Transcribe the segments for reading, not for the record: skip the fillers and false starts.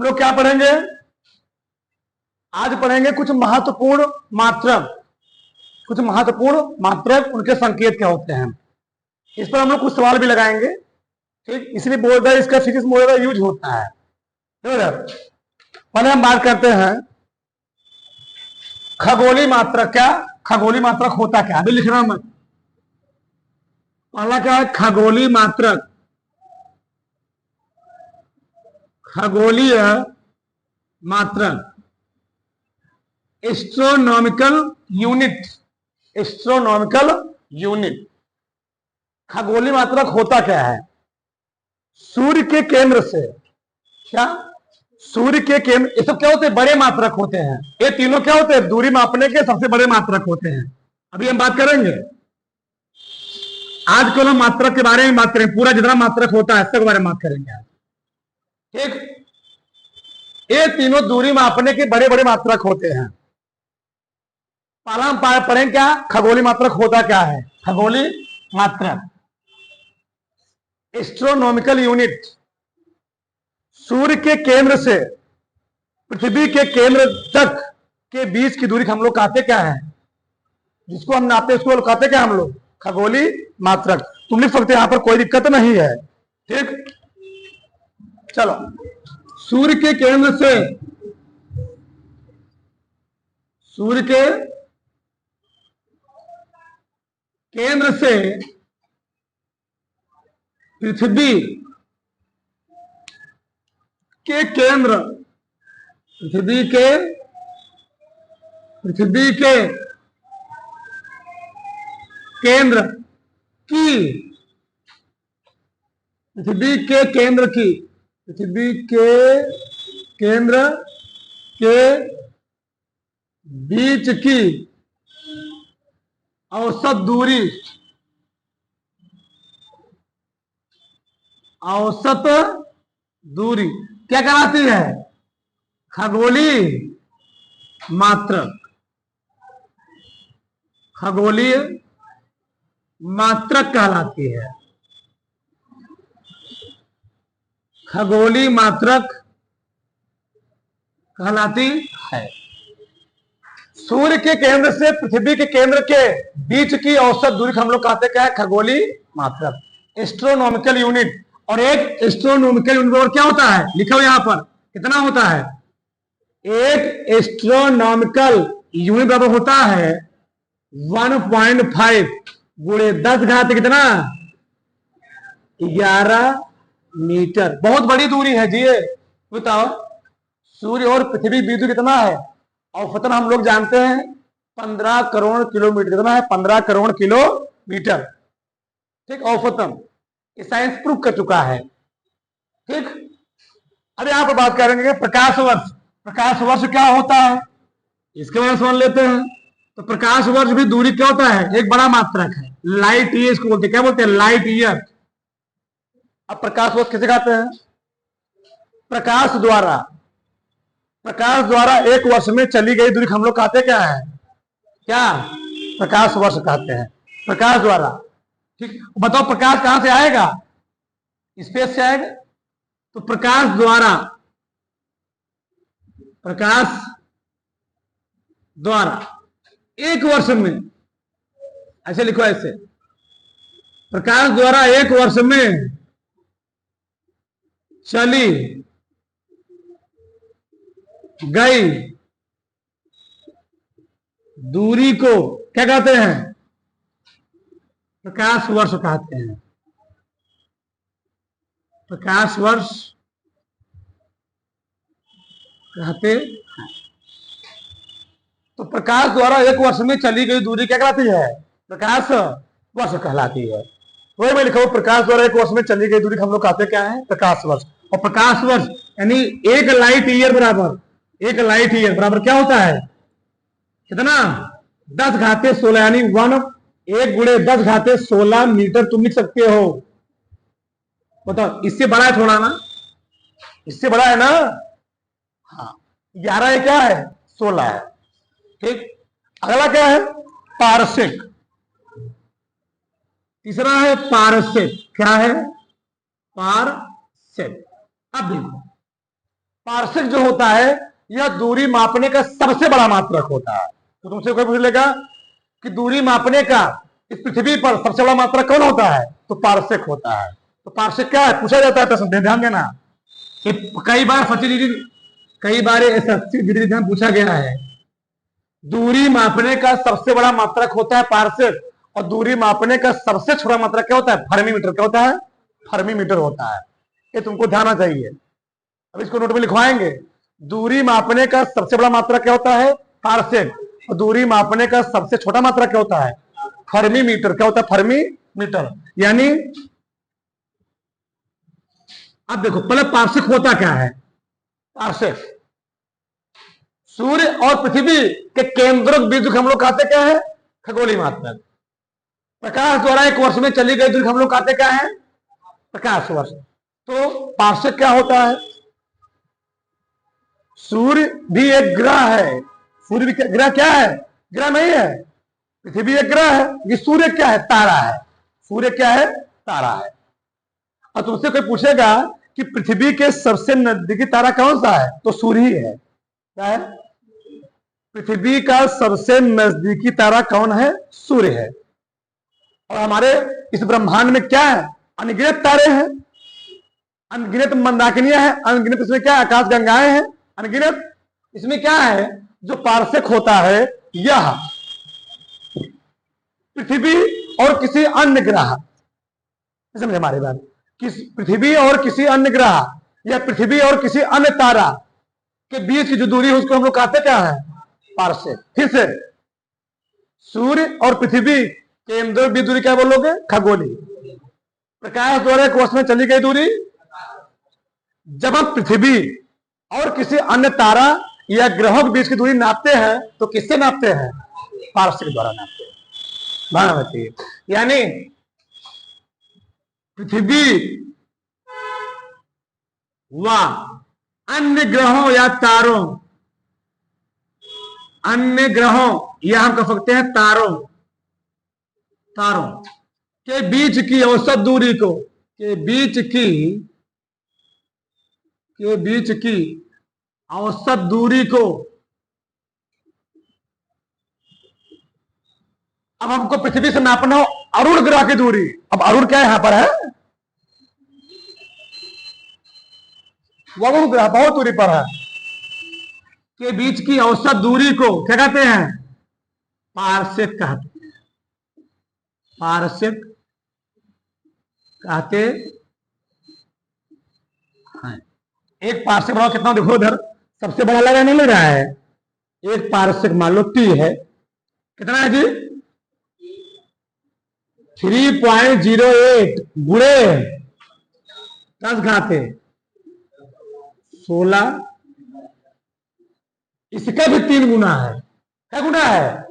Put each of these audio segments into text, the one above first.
लोग क्या पढ़ेंगे? आज पढ़ेंगे कुछ महत्वपूर्ण मात्रक, कुछ महत्वपूर्ण मात्रक, उनके संकेत क्या होते हैं। इस पर हम लोग कुछ सवाल भी लगाएंगे, ठीक। इसलिए बोर्ड है, इसका फिजिक्स मॉडल यूज होता है। पहले हम बात करते हैं खगोलीय मात्रक। क्या खगोलीय मात्रक होता क्या? अभी लिखना मत। पहला क्या है? खगोलीय मात्रक। खगोलीय मात्रक, एस्ट्रोनॉमिकल यूनिट। Astronomical unit. खगोलीय मात्रक होता क्या है? सूर्य के केंद्र से, क्या सूर्य के केंद्र, ये सब क्या होते हैं? बड़े मात्रक होते हैं। ये तीनों क्या होते हैं? दूरी मापने के सबसे बड़े मात्रक होते हैं। अभी हम बात करेंगे, आज केवल हम मात्रक के बारे में बात करेंगे, पूरा जितना मात्रक होता है सबके बारे में बात करेंगे आज, ठीक। ये तीनों दूरी मापने के बड़े बड़े मात्रक होते हैं। पहला हम पढ़ेंगे क्या खगोलीय मात्रक होता क्या है। खगोलीय मात्रक, एस्ट्रोनॉमिकल यूनिट। सूर्य के केंद्र से पृथ्वी के केंद्र तक के बीच की दूरी हम लोग कहते क्या है? जिसको हम नापते उसको कहते क्या हम लोग? खगोलीय मात्रक। तुम लिख सकते हैं, यहां पर कोई दिक्कत नहीं है, ठीक। चलो, सूर्य के केंद्र से, सूर्य के केंद्र से पृथ्वी के केंद्र, पृथ्वी के केंद्र की, पृथ्वी के केंद्र की, पृथ्वी के केंद्र के बीच की औसत दूरी, औसत दूरी क्या कहलाती है? खगोलीय मात्रक। खगोलीय मात्रक कहलाती है। खगोलीय मात्रक कहलाती है। सूर्य के केंद्र से पृथ्वी के केंद्र के बीच की औसत दूरी हम लोग कहते क्या है? खगोलीय मात्रक, एस्ट्रोनॉमिकल यूनिट। और एक एस्ट्रोनॉमिकल यूनिट और क्या होता है? लिखा हुआ यहां पर कितना होता है? एक एस्ट्रोनॉमिकल यूनिट बराबर होता है 1.5 गुणे 10 घात कितना? 11 मीटर। बहुत बड़ी दूरी है जी ये। बताओ, सूर्य और पृथ्वी बीच कितना है? औसतन हम लोग जानते हैं 15 करोड़ किलोमीटर। कितना है? 15 करोड़ किलोमीटर, ठीक। औसतन ये साइंस प्रूव कर चुका है, ठीक। अब यहां पर बात करेंगे प्रकाश वर्ष। प्रकाश वर्ष क्या होता है इसके बारे में समझ लेते हैं। तो प्रकाश वर्ष भी दूरी क्या होता है? एक बड़ा मात्रक है। लाइट ईयर इसको बोलते हैं। क्या बोलते हैं? Light year. अब प्रकाश वर्ष किसे कहते हैं? प्रकाश द्वारा, प्रकाश द्वारा एक वर्ष में चली गई दूरी हम लोग कहते क्या है? क्या? प्रकाश वर्ष कहते हैं। प्रकाश द्वारा, ठीक। बताओ प्रकाश कहां से आएगा? स्पेस से आएगा। तो प्रकाश द्वारा, प्रकाश द्वारा एक वर्ष में, ऐसे लिखो, ऐसे प्रकाश द्वारा एक वर्ष में चली गई दूरी को क्या कहते हैं? प्रकाश वर्ष कहते हैं। प्रकाश वर्ष कहते हैं। तो प्रकाश द्वारा एक वर्ष में चली गई दूरी क्या कहलाती है? प्रकाश वर्ष कहलाती है। वही मैं लिखा हूं, प्रकाश द्वारा एक वर्ष में चली गई दूरी हम लोग कहते क्या है? प्रकाश वर्ष। और प्रकाश वर्ष यानी एक लाइट ईयर बराबर, एक लाइट ईयर बराबर क्या होता है? कितना? 10 घाते 16 यानी 1 गुणे 10 घाते 16 मीटर तुम लिख सकते हो। बताओ, इससे बड़ा है थोड़ा ना? इससे बड़ा है ना? हाँ, 11 है, क्या है? 16 है, ठीक। अगला क्या है? पारसेक। तीसरा है पारसेक। क्या है? पारसेक। अब देखो, पार्सेक जो होता है यह दूरी मापने का सबसे बड़ा मात्रक होता है। तो तुमसे कोई पूछ लेगा कि दूरी मापने का इस पृथ्वी पर सबसे बड़ा मात्रक कौन होता है, तो पार्सेक होता है। तो पार्सेक क्या है, पूछा जाता है प्रश्न, ध्यान देना। कई बार एसएससी पूछा गया है। दूरी मापने का सबसे बड़ा मात्रक होता है पार्सेक, और दूरी मापने का सबसे छोटा मात्रक क्या होता है, फर्मीमीटर। क्या होता है, फर्मीमीटर होता है। ये तुमको ध्यान आना चाहिए। अब इसको नोट में लिखवाएंगे। दूरी मापने का सबसे बड़ा मात्रक क्या होता है, पार्सेक, और दूरी मापने का सबसे छोटा मात्रक क्या होता है, फर्मीमीटर। क्या होता है, फर्मीमीटर। यानी अब देखो पहले पार्सेक होता क्या है। पार्सेक सूर्य और पृथ्वी के केंद्रक बीच हम लोग कहते क्या है, खगोलीय मात्रक। प्रकाश द्वारा एक वर्ष में चली गई दूरी हम लोग कहते क्या है, प्रकाश वर्ष। तो पार्सेक क्या होता है, सूर्य भी एक ग्रह है। सूर्य भी ग्रह क्या है, ग्रह नहीं है। पृथ्वी एक ग्रह है, ये सूर्य क्या है, तारा है। सूर्य क्या है, तारा है। और तुमसे कोई पूछेगा कि पृथ्वी के सबसे नजदीकी तारा कौन सा है, तो सूर्य ही है। क्या है, पृथ्वी का सबसे नजदीकी तारा कौन है, सूर्य है। और हमारे इस ब्रह्मांड में क्या है, अनगिनत तारे हैं, अनगिनत मंदाकिनियां हैं, अनगिनत इसमें क्या आकाश गंगाएं हैं, अनगिनत। इसमें क्या है, जो पार्सेक होता है यह पृथ्वी और किसी अन्य ग्रह, समझे हमारी बात, किस पृथ्वी और किसी अन्य ग्रह या पृथ्वी और किसी अन्य तारा के बीच की जो दूरी है उसको हम लोग कहते क्या है, पार्सेक। फिर से सूर्य और पृथ्वी के अंदर भी दूरी क्या बोलोगे, खगोलीय। प्रकाश द्वारा एक वर्ष में चली गई दूरी। जब हम पृथ्वी और किसी अन्य तारा या ग्रहों के बीच की दूरी नापते हैं तो किससे नापते हैं, पार्सेक द्वारा नापते हैं। भावती, यानी पृथ्वी व अन्य ग्रहों या तारों, अन्य ग्रहों या हम कह सकते हैं तारों, तारों के बीच की औसत दूरी को, के बीच की औसत दूरी को अब हमको पृथ्वी से नापना हो अरुण ग्रह की दूरी। अब अरुण क्या यहां पर है, वरुण ग्रह बहुत दूरी पर है, के बीच की औसत दूरी को क्या कहते हैं, पार्सेक कहते हैं। पार्सेक कहते हैं। एक पार्सेक बड़ा कितना, देखो इधर सबसे बड़ा लगा नहीं लग रहा है। एक पार्सेक मान लो टी है, कितना है जी, 3.08 गुणे 10⁻16। इसका भी 3 गुना है। क्या गुना है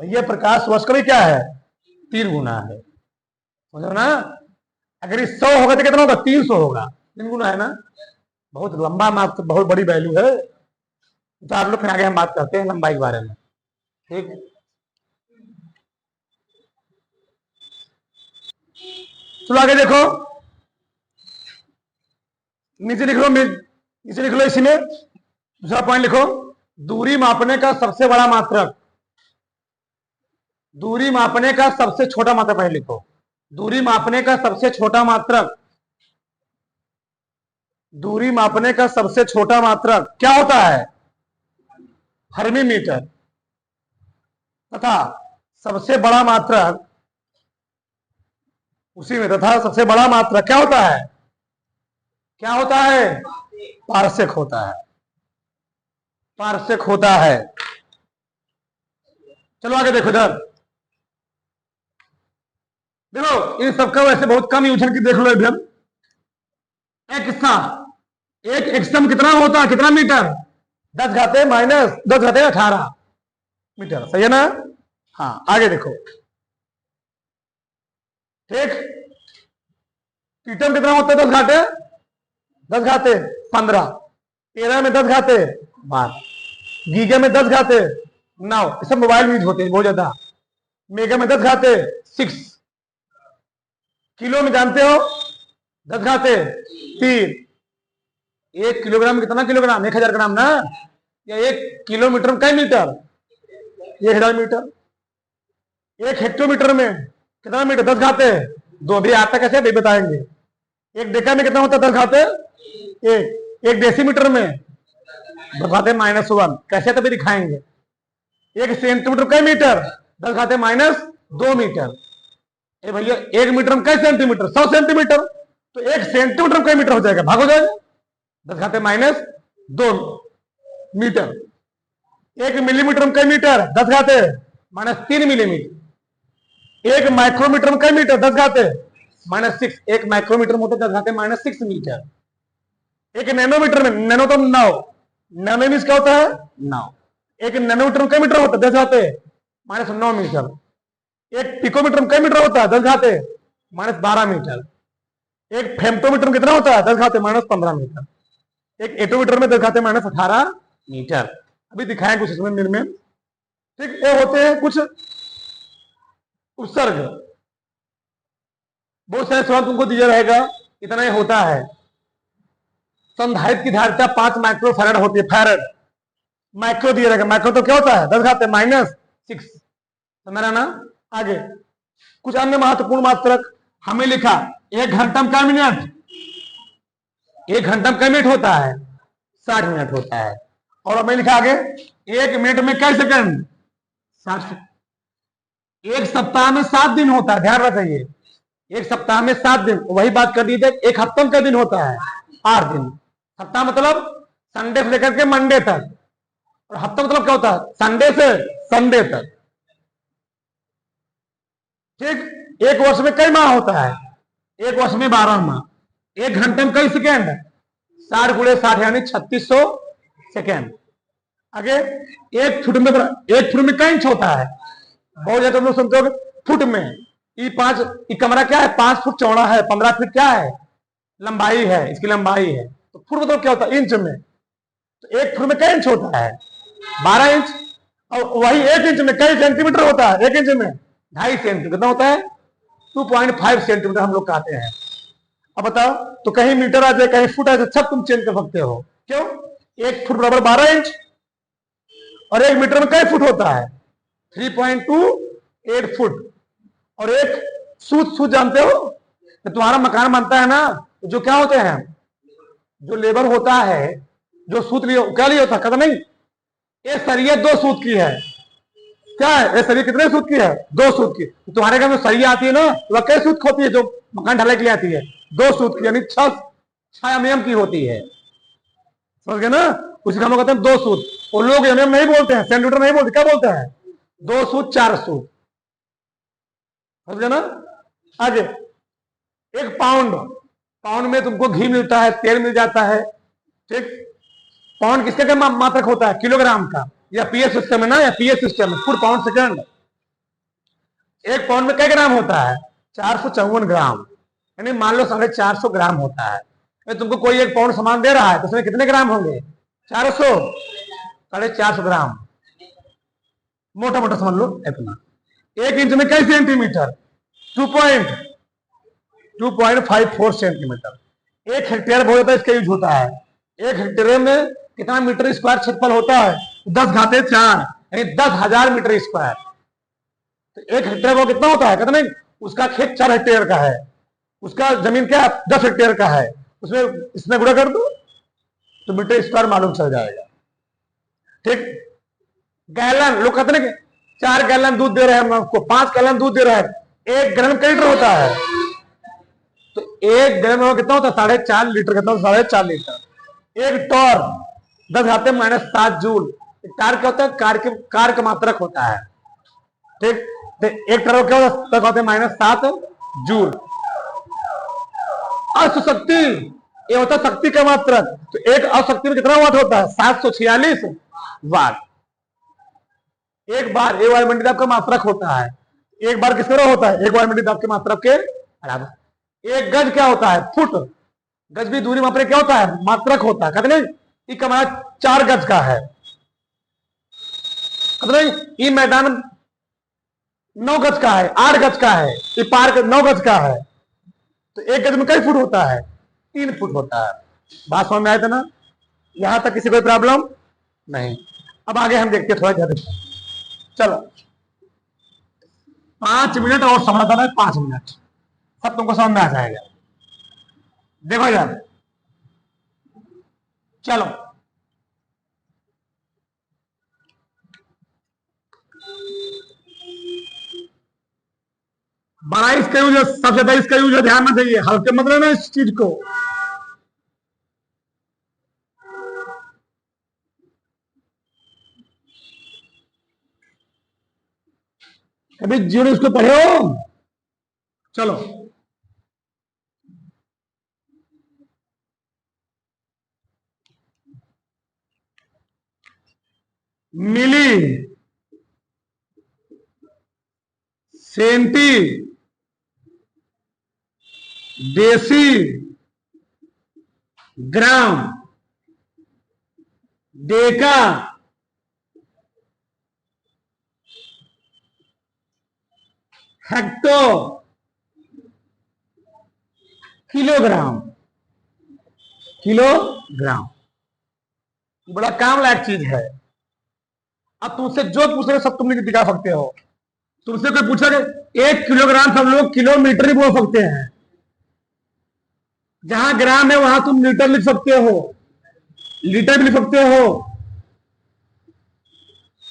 भैया, प्रकाश वर्ष का भी क्या है, 3 गुना है। समझो ना, अगर ये 100 होगा तो कितना होगा, 300 होगा। 3 गुना है ना, बहुत लंबा माप, बहुत बड़ी वैल्यू है। तो आप लोग फिर आगे हम बात करते हैं लंबाई के बारे में, ठीक। चलो आगे देखो, नीचे लिख लो, नीचे लिख लो, इसी में दूसरा पॉइंट लिखो, दूरी मापने का सबसे बड़ा मात्रक, दूरी मापने का सबसे छोटा मात्रक पहले लिखो। दूरी मापने का सबसे छोटा मात्रक, दूरी मापने का सबसे छोटा मात्रक क्या होता है, फर्मीमीटर। तथा सबसे बड़ा मात्रक उसी में, तथा सबसे बड़ा मात्रक क्या होता है, क्या होता है, पार्सेक होता है। पार्सेक होता है। चलो आगे देखो इधर, देखो इन सबका वैसे बहुत कम यूज है कि देख लो इधर। एक एक्सम कितना होता है, कितना मीटर, 10⁻−10⁻18 मीटर, सही है ना। हाँ आगे देखो, ठीक। कीटम कितना होता है, 10⁻15, 13 में 10⁻12, गीगा में 10⁻9। सब मोबाइल में यूज होते हैं बहुत ज्यादा। मेगा में 10⁻6, किलो में जानते हो 10⁻3, 1 किलोग्राम कितना किलोग्राम? 1000 ग्राम ना। या 1 किलोमीटर में कई मीटर? 1000 मीटर। 1 हेक्टोमीटर में कितना मीटर? 10 घाते 2। भी आता कैसे भी बताएंगे। 1 डेका में कितना होता है? 10 घाते 1। 1 डेसीमीटर में 10 घाते -1। कैसे तभी दिखाएंगे। 1 सेंटीमीटर कई मीटर? 10 घाते -2 मीटर। ए भैया 1 मीटर में कई सेंटीमीटर? 100 सेंटीमीटर। तो 1 सेंटीमीटर में कई मीटर हो जाएगा? भाग हो जाएगा। 10 घाते -2 मीटर। 1 मिलीमीटर में कई मीटर? 10 घाते -3 मिलीमीटर। 1 माइक्रोमीटर में कई मीटर? 10 घाते -6। 1 माइक्रोमीटर में होता है 10 घाते -6 मीटर। 1 नैनोमीटर में, नैनो तो 9, नैनो मीन्स क्या होता है? 9। 1 नैनोमीटर में कई मीटर होता है? 10 घाते -9 मीटर। 1 पिकोमीटर में कई मीटर होता है? 10 घाते -12 मीटर। 1 फेम्टोमीटर में कितना होता है? 10 घाते -15 मीटर। 1 एटोमीटर में 10 घाते -18 मीटर। अभी दिखाएं कुछ इसमें निर्मेय। ठीक, ये होते हैं कुछ उपसर्ग। बहुत सारे सवाल तुमको दिया रहेगा। इतना ही होता है। संधारित्र की धारिता 5 माइक्रो फैराड होती है। फैराड माइक्रो दिया रहेगा। माइक्रो तो क्या होता है? 10 घाते -6। समझ रहा ना। आगे कुछ अन्य महत्वपूर्ण मात्रक हमें लिखा। 1 घंटा में क्या मिनट? 1 घंटा में कई मिनट होता है? 60 मिनट होता है। और हमें लिखा आगे 1 मिनट में कई सेकंड? 60 सेकंड। 1 सप्ताह में 7 दिन होता है। ध्यान रखिए 1 सप्ताह में 7 दिन। वही बात कर दीजिए। 1 हफ्ते में कितने दिन होता है? 8 दिन। सप्ताह मतलब संडे से लेकर के मंडे तक। और हफ्ता मतलब क्या होता है? संडे से संडे तक। ठीक। 1 वर्ष में कई माह होता है? 1 वर्ष में 12 माह। 1 घंटे में कई सेकेंड? 60 × 60 यानी 3600 सेकेंड। आगे 1 फुट में कई इंच होता है? बहुत ज्यादा तुम लोग सुनते हो फुट में। ये कमरा क्या है? 5 फुट चौड़ा है। 15 फीट क्या है? लंबाई है। इसकी लंबाई है। तो फुट मतलब क्या होता है? इंच में। तो 1 फुट में कई इंच होता है? 12 इंच। और वही 1 इंच में कई सेंटीमीटर होता है? 1 इंच में 2.5 सेंटीमीटर। कितना होता है? 2.5 सेंटीमीटर हम लोग कहते हैं। अब बताओ, तो कहीं मीटर आ जाए, कहीं फुट आ जाए, सब तुम चेंज कर सकते हो। क्यों? 1 फुट बराबर 12 इंच। और 1 मीटर में कई फुट होता है? 3.28 फुट। और एक सूत जानते हो? तो तुम्हारा मकान बनता है ना, जो क्या होते हैं? जो लेबर होता है, जो सूत लिए क्या लिए होता है? कहता नहीं ये सरिया 2 सूत की है। क्या है? ये सरिया कितने सूत की है? 2 सूत की। तो तुम्हारे घर में सरिया आती है ना, वह कई सूत की होती है? जो मकान ढलाई के लिए आती है 2 सूत की, यानी 6 mm की होती है। समझ गए ना। उसी का हम कहते हैं 2 सूत। और लोग mm नहीं बोलते हैं, सेंटीमीटर नहीं बोलते, क्या बोलते हैं? 2 सूत 4 सूत। समझ गए ना। आगे 1 पाउंड। पाउंड में तुमको घी मिलता है, तेल मिल जाता है। ठीक। पाउंड किसके का मात्रक होता है? किलोग्राम का। या पीएस सिस्टम है ना, या पीएस सिस्टम है, फुट पाउंड सेकंड। 1 पाउंड में कितने ग्राम होता है? 454 ग्राम। यानी मान लो 450 ग्राम होता है। तुमको कोई 1 पाउंड सामान दे रहा है तो उसमें कितने ग्राम होंगे? 400, 450 ग्राम। मोटा मोटा समझ लो इतना। 1 इंच में कई सेंटीमीटर? 2.54 सेंटीमीटर। 1 हेक्टेयर बहुत ज्यादा इसका यूज होता है। 1 हेक्टेयर में कितना मीटर स्क्वायर क्षेत्रफल होता है? 10 घाते 4 यानी 10,000 मीटर स्क्वायर। तो 1 हेक्टेयर को कितना होता है? कहते नहीं उसका खेत 4 हेक्टेयर का है, उसका जमीन क्या 10 हेक्टेयर का है, उसमें इसमें गुणा कर दो तो मीटर स्क्वायर मालूम चल जाएगा। ठीक। गैलन, लोग कहते हैं 4 गैलन दूध दे रहे हैं हमको, 5 गैलन दूध दे रहा है। 1 गैलन कई लीटर होता है? तो 1 गैलन में कितना होता है? 4.5 लीटर। कितना? 4.5 लीटर। 1 टॉर 10 घाते -7 जूल। कार क्या होता है? कार का मात्रक होता है। ठीक। तो 1 टॉर क्या होता है? -7 जूल। अशक्ति ये होता है शक्ति का मात्रक। तो 1 अशक्ति में कितना वाट होता है? 746 वाट। 1 बार एक वायुमंडलीय दाब का मात्रक होता है। 1 बार किस तरह होता है? 1 वायुमंडलीय दाब के मात्रक के बराबर। 1 गज क्या होता है? फुट। गज भी दूरी मापने क्या होता है? मात्रक होता है। कहते नहीं ये कमरा 4 गज का है। कहते नहीं ये मैदान 9 गज का है, 8 गज का है, ये पार्क 9 गज का है। तो 1 गज में कई फुट होता है? 3 फुट होता है। बात समझ में आया था ना? यहां तक किसी कोई प्रॉब्लम नहीं। अब आगे हम देखते हैं थोड़ा ज्यादा। चलो 5 मिनट और समझ आता है, 5 मिनट सब तुमको समझ में आ जाएगा। देखो यार, चलो बड़ा इसका यूज है, सबसे ज्यादा इसका यूज है, ध्यान में चाहिए, हल्के मत लेना इस चीज को। कभी जीवन इसको पढ़े हो? चलो मिली, सेंटी, देसी, ग्राम, डेका, हेक्टो, किलोग्राम। किलोग्राम बड़ा काम लायक चीज है। अब तुमसे जो पूछ रहे सब तुम लिख दिखा सकते हो। तुमसे कोई पूछा कि 1 किलोग्राम सब लोग किलोमीटर ही बोल सकते हैं, जहां ग्राम है वहां तुम लीटर लिख सकते हो, लीटर भी लिख सकते हो।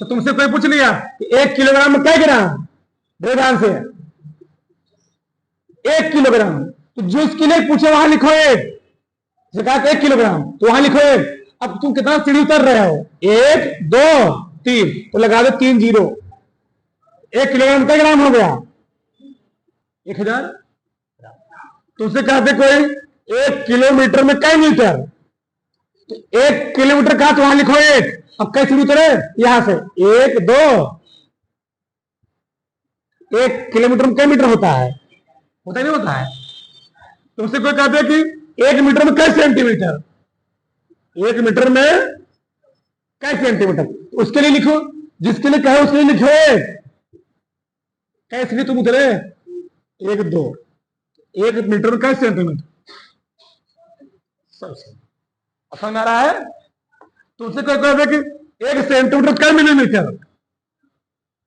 तो तुमसे कोई पूछ लिया कि 1 किलोग्राम में क्या ग्राम, ध्यान से 1 किलोग्राम, तो जो इसके लिए पूछे वहां लिखो एक, कहा 1 किलोग्राम तो वहां लिखो एक। अब तुम कितना सीढ़ी उतर रहे हो, 1 2 3, तो लगा दो 3 जीरो। 1 किलोग्राम क्या ग्राम हो गया, 1000। तुमसे कहते कोई 1 किलोमीटर में कई मीटर, तो 1 किलोमीटर कहा तो वहां लिखो एक। अब कैसे उतरे, यहां से 1 2, 1 किलोमीटर में कई मीटर होता है, होता नहीं होता है। तुमसे कोई कहते हैं कि 1 मीटर में कई सेंटीमीटर, 1 मीटर में कई सेंटीमीटर, तो उसके लिए लिखो, जिसके लिए कहे उसके लिए लिखो एक। कैसे लिए तुम उतरे 1 2, 1 मीटर में कई सेंटीमीटर, समझ आ रहा है? तुमसे कोई कहते कि 1 सेंटीमीटर कई मिलीमीटर,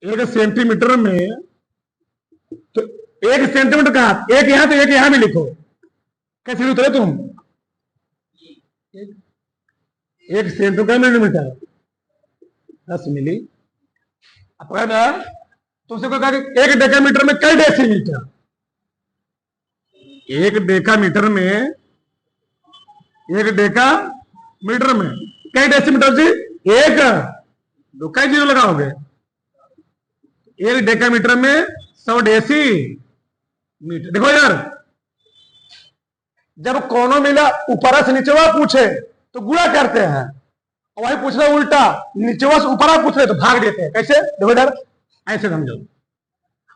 1 सेंटीमीटर में, तो 1 सेंटीमीटर कहा, एक यहां तो एक यहां भी लिखो। कैसे उतरे तुम, 1 सेंटीमीटर मिलीमीटर 10 मिली। अब तुमसे कोई कहा कि 1 डेकामीटर में कई डेसीमीटर, 1 डेकामीटर में, 1 डेकामीटर में कई डेसीमीटर जी, 1 2 कई जीरो लगाओगे, 1 डेकामीटर में 100 डेसी मीटर। देखो यार, जब कोनो मिला ऊपर से नीचे पूछे तो गुणा करते हैं, और वही पूछ रहे उल्टा नीचे से ऊपर पूछ रहे तो भाग देते हैं। कैसे, देखो यार ऐसे समझो।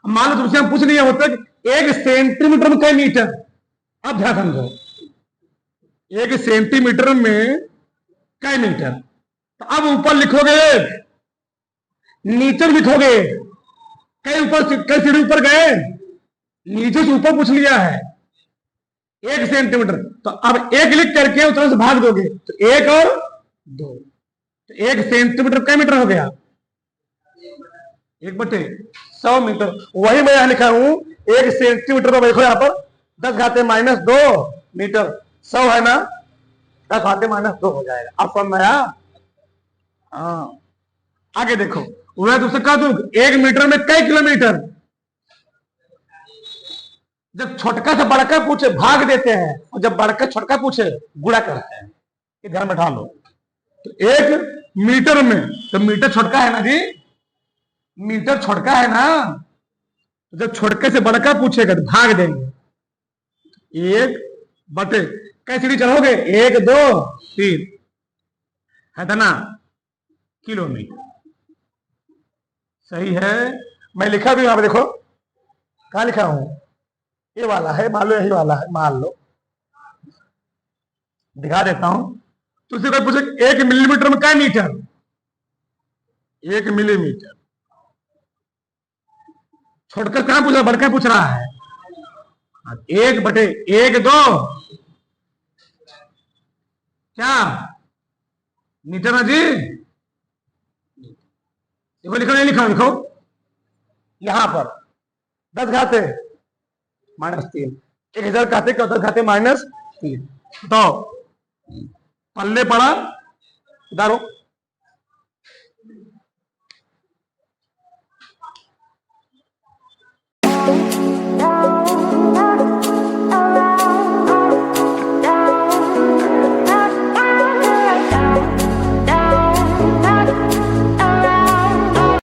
मान लो तुमसे हम पूछ लिए होते 1 सेंटीमीटर में कई मीटर, अब ध्यान समझो, 1 सेंटीमीटर में कई मीटर, तो अब ऊपर लिखोगे एक, नीचे लिखोगे, कई ऊपर, कई सीढ़ी ऊपर गए, नीचे से ऊपर पूछ लिया है 1 सेंटीमीटर, तो अब एक लिख करके उतना से भाग दोगे, तो 1 और 2, तो 1 सेंटीमीटर कई मीटर हो गया, 1/100 मीटर। वही मैं यहां लिखा हूं 1 सेंटीमीटर में, देखो यहां पर 10⁻² मीटर, 100 है ना, 10⁻² हो जाएगा। अब समझ में आया? हाँ, आगे देखो, मैं तुमसे कह दूं 1 मीटर में कई किलोमीटर, जब छोटका से बड़का पूछे भाग देते हैं, और जब बड़का छोटका पूछे गुणा करते हैं, ये ध्यान बैठा लो। तो 1 मीटर में, तो मीटर छोटका है ना जी, मीटर छोटका है ना, तो जब छोटके से बड़का पूछेगा तो भाग देंगे, 1/, कैसे चलोगे, 1 2 3 है था ना, किलोमीटर। सही है, मैं लिखा भी यहां पर, देखो कहां लिखा हूं, ये वाला है, मान लो यही वाला है, मान लो दिखा देता हूं। तो उसे कोई पूछे 1 मिलीमीटर में क्या मीटर, 1 मिलीमीटर, छोड़कर कहां पूछ रहा, बढ़कर पूछ रहा है, 1/1 2, क्या मीटर ना जी, देखो लिखो, नहीं लिखो, लिखो यहां पर 10 घाते -3, एक इधर खाते के उधर खाते -3। बताओ पल्ले पड़ा, इधर